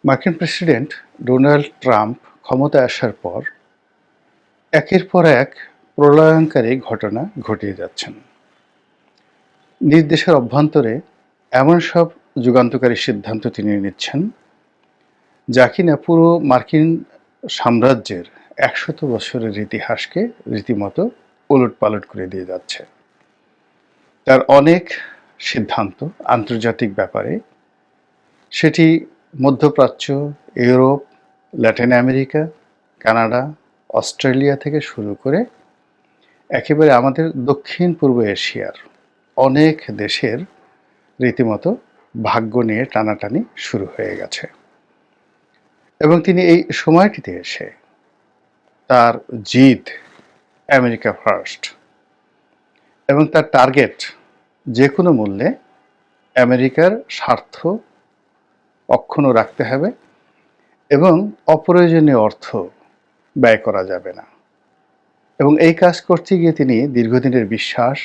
মার্কিন president Donald Trump ক্ষমতায় আসার পর একের পর এক প্রলয়ঙ্কারী ঘটনা ঘটিয়ে যাচ্ছেন। নিজ দেশের অভ্যন্তরে এমন সব যুগান্তকারী সিদ্ধান্ত তিনি নিচ্ছেন, যা কিনা পুরো মার্কিন সাম্রাজ্যের ১০০ বছরের ইতিহাসকে রীতিমতো ওলটপালট করে দিয়ে যাচ্ছে। তার অনেক সিদ্ধান্ত আন্তর্জাতিক ব্যাপারে, সেটি মধ্যপ্রাচ্য, Europe, Latin America, Canada, Australia থেকে শুরু করে একেবারে আমাদের দক্ষিণ পূর্ব এশিয়ার অনেক দেশের রীতিমতো ভাগ্য নিয়ে টানাটানি শুরু হয়ে গেছে। এবং তিনি এই সময়টিতে এসে তার জিদ আমেরিকা ফার্স্ট এবং তার টার্গেট যে কোনো মূল্যে আমেরিকার স্বার্থ অক্ষুণ্ণ রাখতে হবে এবং অপ্রয়োজনীয় অর্থ ব্যয় করা যাবে না। এবং এই কাজ করতে গিয়ে তিনি দীর্ঘদিনের বিশ্বাস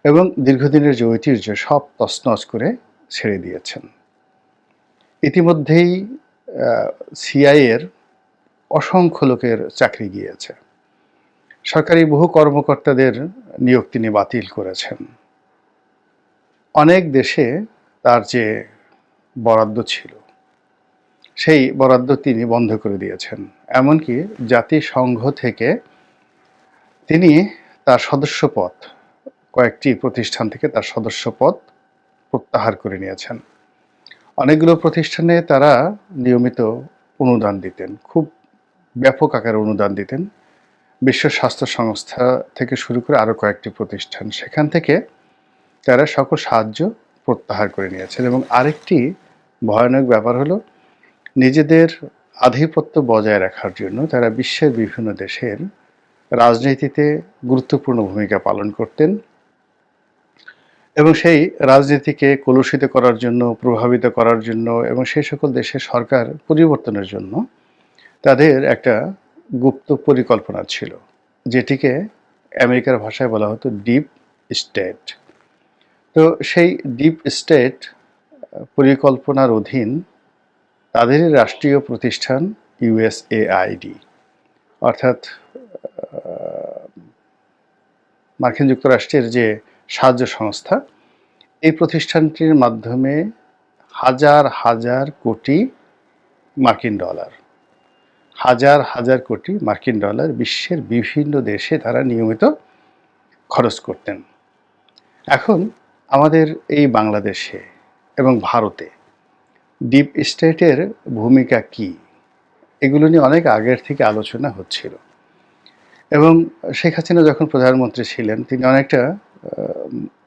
এবং দীর্ঘদিনের যে ঐতিহ্য সব তছনছ করে ছেড়ে দিয়েছেন। ইতিমধ্যেই সিআইএর অসংখ্য লোকের চাকরি গিয়েছে। সরকারি বহু কর্মকর্তাদের নিয়োগ তিনি বাতিল করেছেন। অনেক দেশে তার যে বরাদ্দ ছিল সেই বরাদ্দ তিনি বন্ধ করে দিয়েছেন। এমনকি জাতিসংঘ থেকে তিনি তার সদস্যপদ, কয়েকটি প্রতিষ্ঠান থেকে তার সদস্যপদ প্রত্যাহার করে নিয়েছেন। অনেকগুলো প্রতিষ্ঠানে তারা নিয়মিত অনুদান দিতেন, খুব ব্যাপক আকারে অনুদান দিতেন। বিশ্ব স্বাস্থ্য সংস্থা থেকে শুরু করে আরও কয়েকটি প্রতিষ্ঠান, সেখান থেকে তারা সকল সাহায্য প্রত্যাহার করে নিয়েছেন। এবং আরেকটি ভয়ানক ব্যাপার হলো, নিজেদের আধিপত্য বজায় রাখার জন্য তারা বিশ্বের বিভিন্ন দেশের রাজনীতিতে গুরুত্বপূর্ণ ভূমিকা পালন করতেন এবং সেই রাজনীতিকে কলুষিত করার জন্য, প্রভাবিত করার জন্য এবং সেই সকল দেশের সরকার পরিবর্তনের জন্য তাদের একটা গুপ্ত পরিকল্পনা ছিল, যেটিকে আমেরিকার ভাষায় বলা হতো ডিপ স্টেট। তো সেই ডিপ স্টেট পরিকল্পনার অধীন তাদেরই রাষ্ট্রীয় প্রতিষ্ঠান ইউএসএআইডি, অর্থাৎ মার্কিন যুক্তরাষ্ট্রের যে সাহায্য সংস্থা, এই প্রতিষ্ঠানটির মাধ্যমে হাজার হাজার কোটি মার্কিন ডলার, হাজার হাজার কোটি মার্কিন ডলার বিশ্বের বিভিন্ন দেশে তারা নিয়মিত খরচ করতেন। এখন আমাদের এই বাংলাদেশে এবং ভারতে ডিপ স্টেটের ভূমিকা কি, এগুলো নিয়ে অনেক আগের থেকে আলোচনা হচ্ছিল। এবং শেখ হাসিনা যখন প্রধানমন্ত্রী ছিলেন, তিনি অনেকটা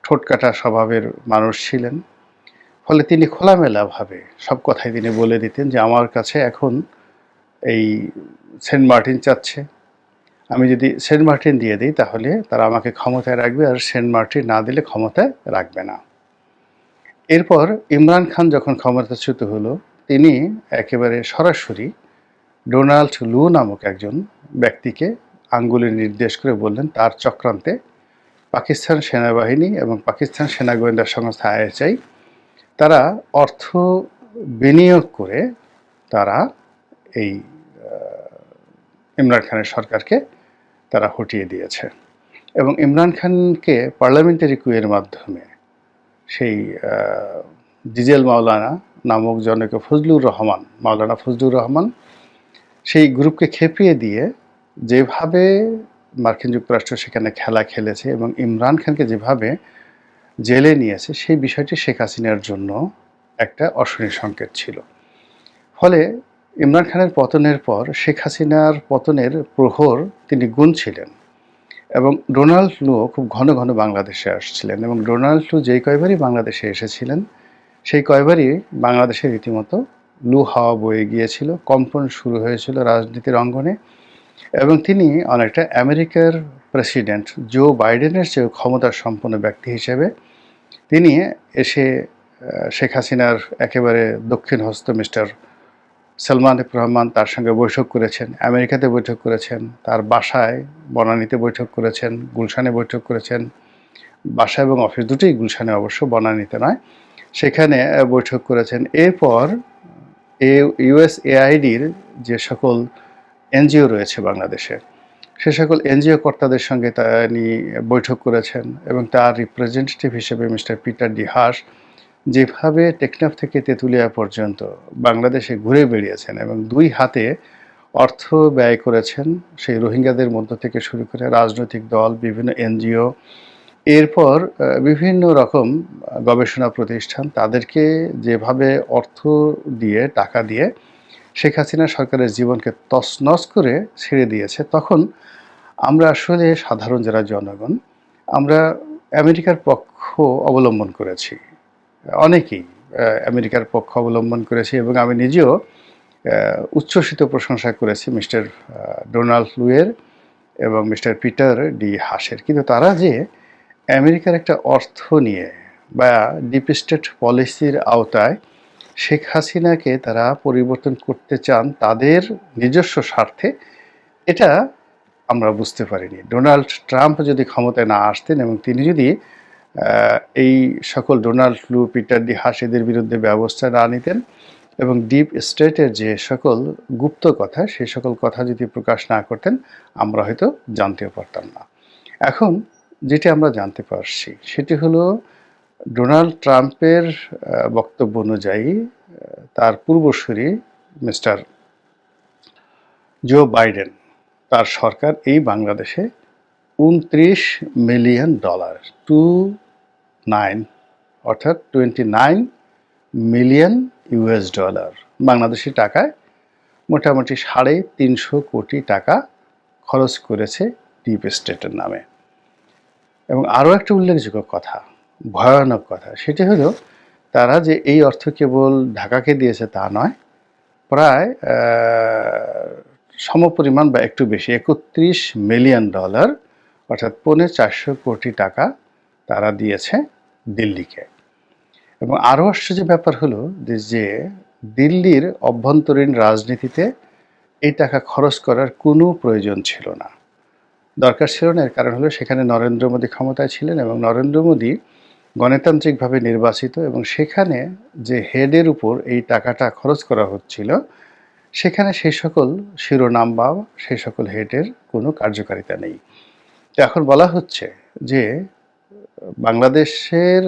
ঠোঁটকাটা স্বভাবের মানুষ ছিলেন। ফলে তিনি খোলামেলাভাবে সব কথাই তিনি বলে দিতেন যে আমার কাছে এখন এই সেন্ট মার্টিন চাচ্ছে, আমি যদি সেন্ট মার্টিন দিয়ে দিই তাহলে তারা আমাকে ক্ষমতায় রাখবে, আর সেন্ট মার্টিন না দিলে ক্ষমতায় রাখবে না। এরপর ইমরান খান যখন ক্ষমতাচ্যুত হলো, তিনি একেবারে সরাসরি ডোনাল্ড লু নামক একজন ব্যক্তিকে আঙ্গুলে নির্দেশ করে বললেন তার চক্রান্তে পাকিস্তান সেনাবাহিনী এবং পাকিস্তান সেনা গোয়েন্দা সংস্থা আইএসআই তারা অর্থ বিনিয়োগ করে তারা এই ইমরান খানের সরকারকে তারা হটিয়ে দিয়েছে। এবং ইমরান খানকে পার্লামেন্টারি কুয়ের মাধ্যমে সেই ডিজেল মাওলানা নামক জনকে মাওলানা ফজলুর রহমান সেই গ্রুপকে খেপিয়ে দিয়ে যেভাবে মার্কিন যুক্তরাষ্ট্র সেখানে খেলা খেলেছে এবং ইমরান খানকে যেভাবে জেলে নিয়েছে, সেই বিষয়টি শেখ হাসিনার জন্য একটা অশনি সংকেত ছিল। ফলে ইমরান খানের পতনের পর শেখ হাসিনার পতনের প্রহর তিনি গুনছিলেন। এবং ডোনাল্ড লু খুব ঘন ঘন বাংলাদেশে আসছিলেন, এবং ডোনাল্ড লু যেই কয়বারই বাংলাদেশে এসেছিলেন সেই কয়বারই বাংলাদেশে রীতিমতো লু হাওয়া বয়ে গিয়েছিল, কম্পন শুরু হয়েছিল রাজনীতির অঙ্গনে। এবং তিনি অনেকটা আমেরিকার প্রেসিডেন্ট জো বাইডেনের চেয়েও ক্ষমতার সম্পন্ন ব্যক্তি হিসেবে তিনি এসে শেখ হাসিনার একেবারে দক্ষিণ হস্ত মিস্টার সালমান এফ রহমান তার সঙ্গে বৈঠক করেছেন, আমেরিকাতে বৈঠক করেছেন, তার বাসায় বনানীতে বৈঠক করেছেন, গুলশানে বৈঠক করেছেন। বাসা এবং অফিস দুটোই গুলশানে, অবশ্য বনানীতে নয়, সেখানে বৈঠক করেছেন। এরপর ইউএসএআইডির যে সকল এনজিও রয়েছে বাংলাদেশে, সে সকল এনজিও কর্তাদের সঙ্গে তিনি বৈঠক করেছেন এবং তার রিপ্রেজেন্টেটিভ হিসেবে মিস্টার পিটার ডি হাস যেভাবে টেকনাফ থেকে তেঁতুলিয়া পর্যন্ত বাংলাদেশে ঘুরে বেড়িয়েছেন এবং 2 হাতে অর্থ ব্যয় করেছেন, সেই রোহিঙ্গাদের মধ্য থেকে শুরু করে রাজনৈতিক দল, বিভিন্ন এনজিও, এরপর বিভিন্ন রকম গবেষণা প্রতিষ্ঠান, তাদেরকে যেভাবে অর্থ দিয়ে, টাকা দিয়ে শেখ হাসিনা সরকারের জীবনকে তছনছ করে ছেড়ে দিয়েছে, তখন আমরা আসলে সাধারণ যারা জনগণ, আমরা আমেরিকার পক্ষ অবলম্বন করেছি। অনেকেই আমেরিকার পক্ষ অবলম্বন করেছি এবং আমি নিজেও উচ্ছ্বসিত প্রশংসা করেছি মিস্টার ডোনাল্ড লুয়ের এবং মিস্টার পিটার ডি হাসের। কিন্তু তারা যে আমেরিকার একটা অর্থ নিয়ে বা ডিপ স্টেট পলিসির আওতায় শেখ হাসিনাকে তারা পরিবর্তন করতে চান তাদের নিজস্ব স্বার্থে, এটা আমরা বুঝতে পারিনি। ডোনাল্ড ট্রাম্প যদি ক্ষমতায় না আসতেন এবং তিনি যদি এই সকল ডোনাল্ড লু, পিটার ডি হাস এদের বিরুদ্ধে ব্যবস্থা না নিতেন এবং ডিপ স্টেটের যে সকল গুপ্ত কথা, সেই সকল কথা যদি প্রকাশ না করতেন, আমরা হয়তো জানতেও পারতাম না। এখন যেটি আমরা জানতে পারছি সেটি হলো ডোনাল্ড ট্রাম্পের বক্তব্য অনুযায়ী তার পূর্বসূরি মিস্টার জো বাইডেন, তার সরকার এই বাংলাদেশে $29 মিলিয়ন, 29 অর্থাৎ 29 মিলিয়ন ইউএস ডলার, বাংলাদেশি টাকায় মোটামুটি 350 কোটি টাকা খরচ করেছে ডিপ স্টেটের নামে। এবং আরও একটা উল্লেখযোগ্য কথা, ভয়ানক কথা, সেটি হলো তারা যে এই অর্থ কেবল ঢাকাকে দিয়েছে তা নয়, প্রায় সমপরিমাণ বা একটু বেশি $31 মিলিয়ন, অর্থাৎ 450 কোটি টাকা তারা দিয়েছে দিল্লিকে। এবং আরও আশ্চর্য ব্যাপার হলো যে দিল্লির অভ্যন্তরীণ রাজনীতিতে এই টাকা খরচ করার কোনো প্রয়োজন ছিল না, দরকার ছিল না। এর কারণ হলো সেখানে নরেন্দ্র মোদী ক্ষমতায় ছিলেন এবং নরেন্দ্র মোদী গণতান্ত্রিকভাবে নির্বাচিত, এবং সেখানে যে হেডের উপর এই টাকাটা খরচ করা হচ্ছিল সেখানে সেই সকল শিরোনাম বা সেই সকল হেডের কোনো কার্যকারিতা নেই। এখন বলা হচ্ছে যে বাংলাদেশের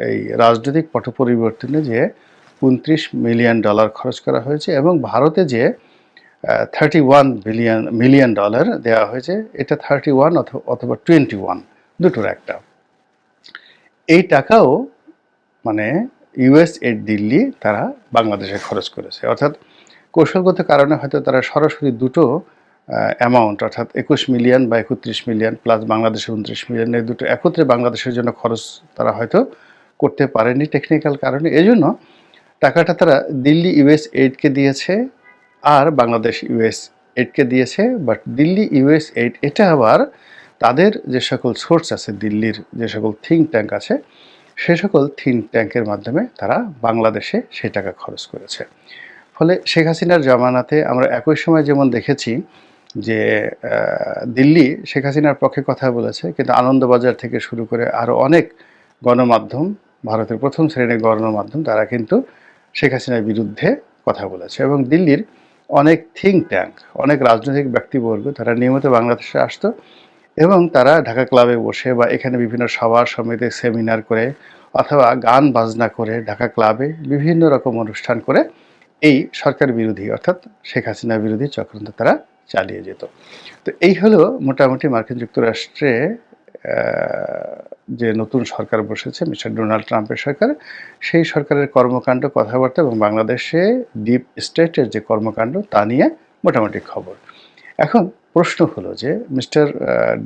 এই রাজনৈতিক পট পরিবর্তনে যে $29 মিলিয়ন খরচ করা হয়েছে এবং ভারতে যে $31 মিলিয়ন দেওয়া হয়েছে, এটা 31 অথবা 21, দুটোর একটা। এই টাকাও মানে ইউএসএইড দিল্লি তারা বাংলাদেশে খরচ করেছে, অর্থাৎ কৌশলগত কারণে হয়তো তারা সরাসরি দুটো অ্যামাউন্ট, অর্থাৎ 21 মিলিয়ন বা 31 মিলিয়ন প্লাস বাংলাদেশের 29 মিলিয়ন, এই দুটো একত্রে বাংলাদেশের জন্য খরচ তারা হয়তো করতে পারেনি টেকনিক্যাল কারণে। এজন্য টাকাটা তারা দিল্লি ইউএসএইডকে দিয়েছে আর বাংলাদেশ ইউএসএইডকে দিয়েছে। বাট দিল্লি ইউএসএইড এটা আবার তাদের যে সকল সোর্স আছে, দিল্লির যে সকল থিঙ্ক ট্যাঙ্ক আছে, সে সকল থিঙ্ক ট্যাঙ্কের মাধ্যমে তারা বাংলাদেশে সেই টাকা খরচ করেছে। ফলে শেখ হাসিনার জামানাতে আমরা একই সময় যেমন দেখেছি যে দিল্লি শেখ হাসিনার পক্ষে কথা বলেছে, কিন্তু আনন্দবাজার থেকে শুরু করে আরও অনেক গণমাধ্যম, ভারতের প্রথম শ্রেণীর গণমাধ্যম, তারা কিন্তু শেখ হাসিনার বিরুদ্ধে কথা বলেছে। এবং দিল্লির অনেক থিঙ্ক ট্যাঙ্ক, অনেক রাজনৈতিক ব্যক্তিবর্গ তারা নিয়মিত বাংলাদেশে আসতো এবং তারা ঢাকা ক্লাবে বসে বা এখানে বিভিন্ন সভা সমিতি সেমিনার করে অথবা গান বাজনা করে ঢাকা ক্লাবে বিভিন্ন রকম অনুষ্ঠান করে এই সরকার বিরোধী অর্থাৎ শেখ হাসিনা বিরোধী চক্রান্ত তারা চালিয়ে যেত। তো এই হলো মোটামুটি মার্কিন যুক্তরাষ্ট্রে যে নতুন সরকার বসেছে মিস্টার ডোনাল্ড ট্রাম্পের সরকার, সেই সরকারের কর্মকাণ্ড, কথাবার্তা এবং বাংলাদেশে ডিপ স্টেটের যে কর্মকাণ্ড তা নিয়ে মোটামুটি খবর। এখন প্রশ্ন হলো যে মিস্টার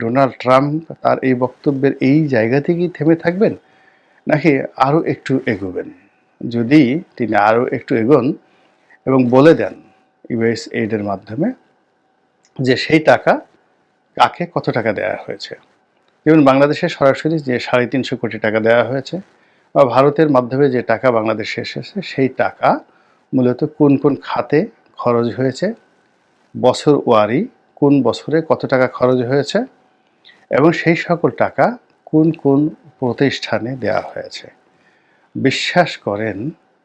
ডোনাল্ড ট্রাম্প তার এই বক্তব্যের এই জায়গা থেকেই থেমে থাকবেন নাকি আরও একটু এগোবেন? যদি তিনি আরও একটু এগোন এবং বলে দেন ইউএসএইডের মাধ্যমে যে সেই টাকা কাকে কত টাকা দেওয়া হয়েছে, যেমন বাংলাদেশে সরাসরি যে 350 কোটি টাকা দেওয়া হয়েছে বা ভারতের মাধ্যমে যে টাকা বাংলাদেশে এসেছে, সেই টাকা মূলত কোন কোন খাতে খরচ হয়েছে, বছর ওয়ারি কোন বছরে কত টাকা খরচ হয়েছে এবং সেই সকল টাকা কোন কোন প্রতিষ্ঠানে দেওয়া হয়েছে। বিশ্বাস করেন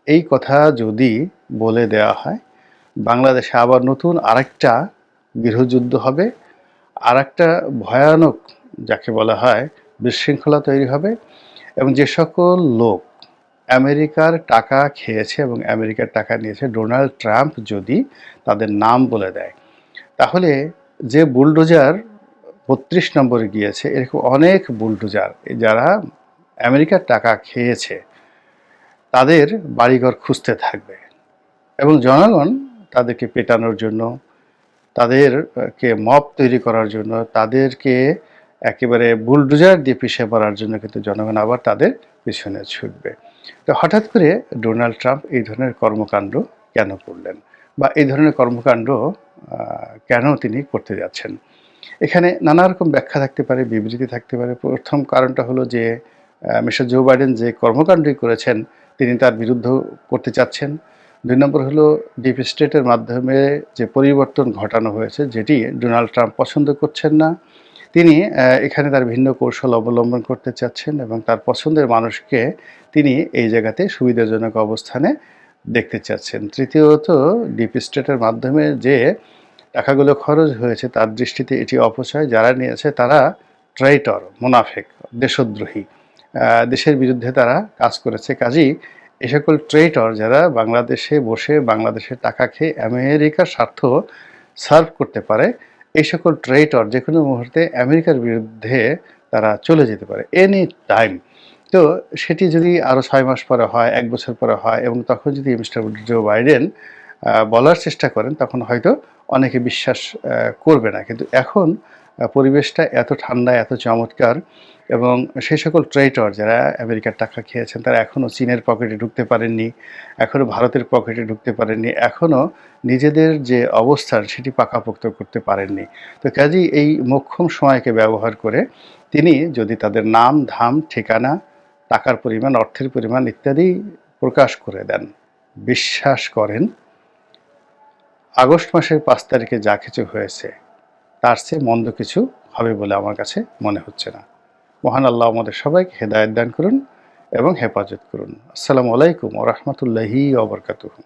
এই কথা যদি বলে দেওয়া হয়, বাংলাদেশে আবার নতুন আরেকটা গৃহযুদ্ধ হবে, আরেকটা ভয়ানক যাকে বলা হয় বিশৃঙ্খলা তৈরি হবে, এবং যে সকল লোক আমেরিকার টাকা খেয়েছে এবং আমেরিকার টাকা নিয়েছে, ডোনাল্ড ট্রাম্প যদি তাদের নাম বলে দেয়, তাহলে যে বুলডোজার ৩২ নম্বরে গিয়েছে, এরকম অনেক বুলডোজার যারা আমেরিকার টাকা খেয়েছে তাদের বাড়িঘর খুঁজতে থাকবে, এবং জনগণ তাদেরকে পেটানোর জন্য, তাদেরকে মব তৈরি করার জন্য, তাদেরকে একেবারে বুলডোজার দিয়ে পিছিয়ে পড়ার জন্য কিন্তু জনগণ আবার তাদের পিছনে ছুটবে। তো হঠাৎ করে ডোনাল্ড ট্রাম্প এই ধরনের কর্মকাণ্ড কেন করলেন, বা এই ধরনের কর্মকাণ্ড কেন তিনি করতে যাচ্ছেন? এখানে নানা রকম ব্যাখ্যা থাকতে পারে, বিবৃতি থাকতে পারে। প্রথম কারণটা হলো যে মিস্টার জো বাইডেন যে কর্মকাণ্ডই করেছেন তিনি তার বিরুদ্ধ করতে চাচ্ছেন। ২ নম্বর হলো ডিপ স্টেটের মাধ্যমে যে পরিবর্তন ঘটানো হয়েছে, যেটি ডোনাল্ড ট্রাম্প পছন্দ করছেন না। তিনি এখানে তার ভিন্ন কৌশল অবলম্বন করতে চাচ্ছেন এবং তার পছন্দের মানুষকে তিনি এই জায়গাতে সুবিধাজনক অবস্থানে দেখতে চাচ্ছেন। তৃতীয়ত, ডিপ স্টেটের মাধ্যমে যে টাকাগুলো খরচ হয়েছে তার দৃষ্টিতে এটি অপচয়। যারা নিয়েছে তারা ট্রেইটর, মুনাফেক, দেশদ্রোহী, দেশের বিরুদ্ধে তারা কাজ করেছে। কাজেই এ সকল ট্রেইটর যারা বাংলাদেশে বসে বাংলাদেশের টাকা খেয়ে আমেরিকার স্বার্থ সার্ভ করতে পারে, এই সকল ট্রেইটর যে কোনো মুহূর্তে আমেরিকার বিরুদ্ধে তারা চলে যেতে পারে এনি টাইম। তো সেটি যদি আরও ৬ মাস পরে হয়, ১ বছর পরে হয়, এবং তখন যদি মিস্টার জো বাইডেন বলার চেষ্টা করেন, তখন হয়তো অনেকে বিশ্বাস করবে না। কিন্তু এখন পরিবেশটা এত ঠান্ডা, এত চমৎকার, এবং সেই সকল ট্রেইটর যারা আমেরিকার টাকা খেয়েছেন তারা এখনও চীনের পকেটে ঢুকতে পারেননি, এখনও ভারতের পকেটে ঢুকতে পারেননি, এখনও নিজেদের যে অবস্থান সেটি পাকাপোক্ত করতে পারেননি। তো কাজেই এই মোক্ষম সময়কে ব্যবহার করে তিনি যদি তাদের নাম, ধাম, ঠিকানা, টাকার পরিমাণ, অর্থের পরিমাণ ইত্যাদি প্রকাশ করে দেন, বিশ্বাস করেন আগস্ট মাসের ৫ তারিখে যা কিছু হয়েছে তার চেয়ে মন্দ কিছু হবে বলে আমার কাছে মনে হচ্ছে না। মহান আল্লাহ আমাদের সবাইকে হেদায়েত দান করুন এবং হেফাজত করুন। আসসালামু আলাইকুম ওয়া রাহমাতুল্লাহি ওয়া বারাকাতুহু।